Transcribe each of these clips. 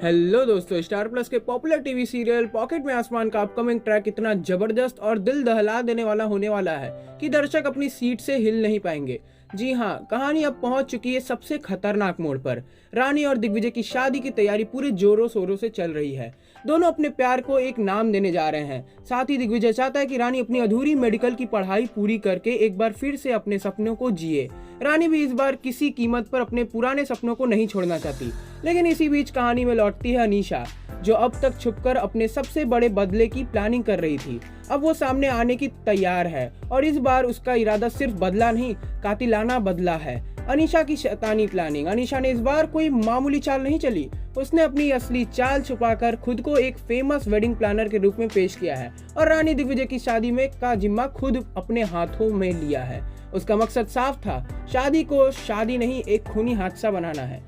Hello दोस्तों, star plus के popular TV serial pocket में आसमान का अपकमिंग ट्रैक इतना जबरदस्त और दिल दहला देने वाला होने वाला है कि दर्शक अपनी सीट से हिल नहीं पाएंगे। जी हाँ, कहानी अब पहुंच चुकी है सबसे खतरनाक मोड़ पर। रानी और दिग्विजय की शादी की तैयारी पूरे जोरों शोरों से चल रही है। दोनों अपने प्यार को एक नाम देने जा रहे हैं। साथ ही दिग्विजय चाहता है कि रानी अपनी अधूरी मेडिकल की पढ़ाई पूरी करके एक बार फिर से अपने सपनों को जिए। रानी भी इस बार किसी कीमत पर अपने पुराने सपनों को नहीं छोड़ना चाहती। लेकिन इसी बीच कहानी में लौटती है अनीशा, जो अब तक छुपकर अपने सबसे बड़े बदले की प्लानिंग कर रही थी। अब वो सामने आने की तैयार है और इस बार उसका इरादा सिर्फ बदला नहीं, कातिलाना बदला है। अनीशा की शैतानी प्लानिंग। अनीशा ने इस बार कोई मामूली चाल नहीं चली। उसने अपनी असली चाल छुपाकर खुद को एक फेमस वेडिंग प्लानर के रूप में पेश किया है और रानी दिग्विजय की शादी में का जिम्मा खुद अपने हाथों में लिया है। उसका मकसद साफ था, शादी को शादी नहीं एक खूनी हादसा बनाना है।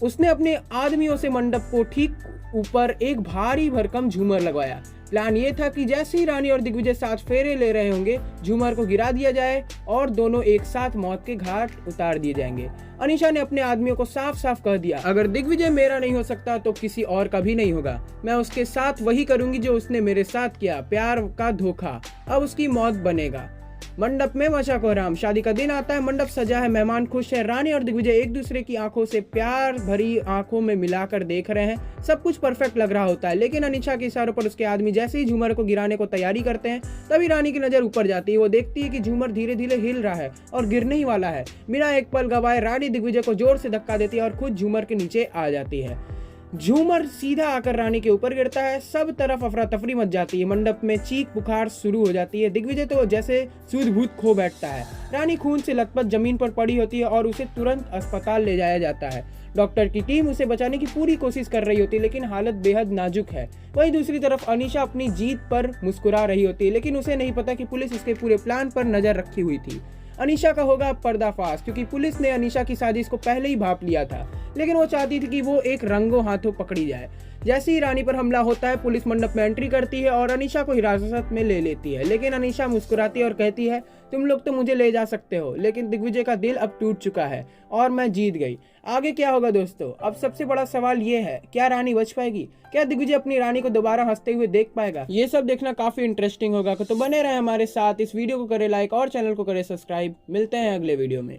उसने अपने आदमियों से मंडप को ठीक ऊपर एक भारी भरकम झूमर लगवाया। प्लान ये था कि जैसे ही रानी और दिग्विजय साथ फेरे ले रहे होंगे, झूमर को गिरा दिया जाए और दोनों एक साथ मौत के घाट उतार दिए जाएंगे। अनीशा ने अपने आदमियों को साफ साफ कह दिया, अगर दिग्विजय मेरा नहीं हो सकता तो किसी और का भी नहीं होगा। मैं उसके साथ वही करूंगी जो उसने मेरे साथ किया, प्यार का धोखा। अब उसकी मौत बनेगा। मंडप में मचा कोहराम। शादी का दिन आता है, मंडप सजा है, मेहमान खुश है। रानी और दिग्विजय एक दूसरे की आंखों से प्यार भरी आंखों में मिलाकर देख रहे हैं। सब कुछ परफेक्ट लग रहा होता है, लेकिन अनीशा के इशारों पर उसके आदमी जैसे ही झूमर को गिराने को तैयारी करते हैं, तभी रानी की नजर ऊपर जाती है। वो देखती है कि झूमर धीरे धीरे हिल रहा है और गिरने ही वाला है। बिना एक पल गवाए रानी दिग्विजय को जोर से धक्का देती है और खुद झूमर के नीचे आ जाती है। झूमर सीधा आकर रानी के ऊपर गिरता है। सब तरफ अफरा तफरी मच जाती है। मंडप में चीख पुकार शुरू हो जाती है। दिग्विजय तो जैसे सूझबूझ खो बैठता है। रानी खून से लथपथ जमीन पर पड़ी होती है और उसे तुरंत अस्पताल ले जाया जाता है। डॉक्टर की टीम उसे बचाने की पूरी कोशिश कर रही होती है, लेकिन हालत बेहद नाजुक है। वहीं दूसरी तरफ अनीशा अपनी जीत पर मुस्कुरा रही होती है, लेकिन उसे नहीं पता कि पुलिस उसके पूरे प्लान पर नजर रखी हुई थी। अनीशा का होगा पर्दाफाश, क्योंकि पुलिस ने अनीशा की साजिश को पहले ही भांप लिया था, लेकिन वो चाहती थी कि वो एक रंगों हाथों पकड़ी जाए। जैसे ही रानी पर हमला होता है, पुलिस मंडप में एंट्री करती है और अनीशा को हिरासत में ले लेती है। लेकिन अनीशा मुस्कुराती है और कहती है, तुम लोग तो मुझे ले जा सकते हो, लेकिन दिग्विजय का दिल अब टूट चुका है और मैं जीत गई। आगे क्या होगा दोस्तों? अब सबसे बड़ा सवाल ये है, क्या रानी बच पाएगी? क्या दिग्विजय अपनी रानी को दोबारा हंसते हुए देख पाएगा? ये सब देखना काफी इंटरेस्टिंग होगा, तो बने रहे हमारे साथ। इस वीडियो को करें लाइक और चैनल को करें सब्सक्राइब। मिलते हैं अगले वीडियो में।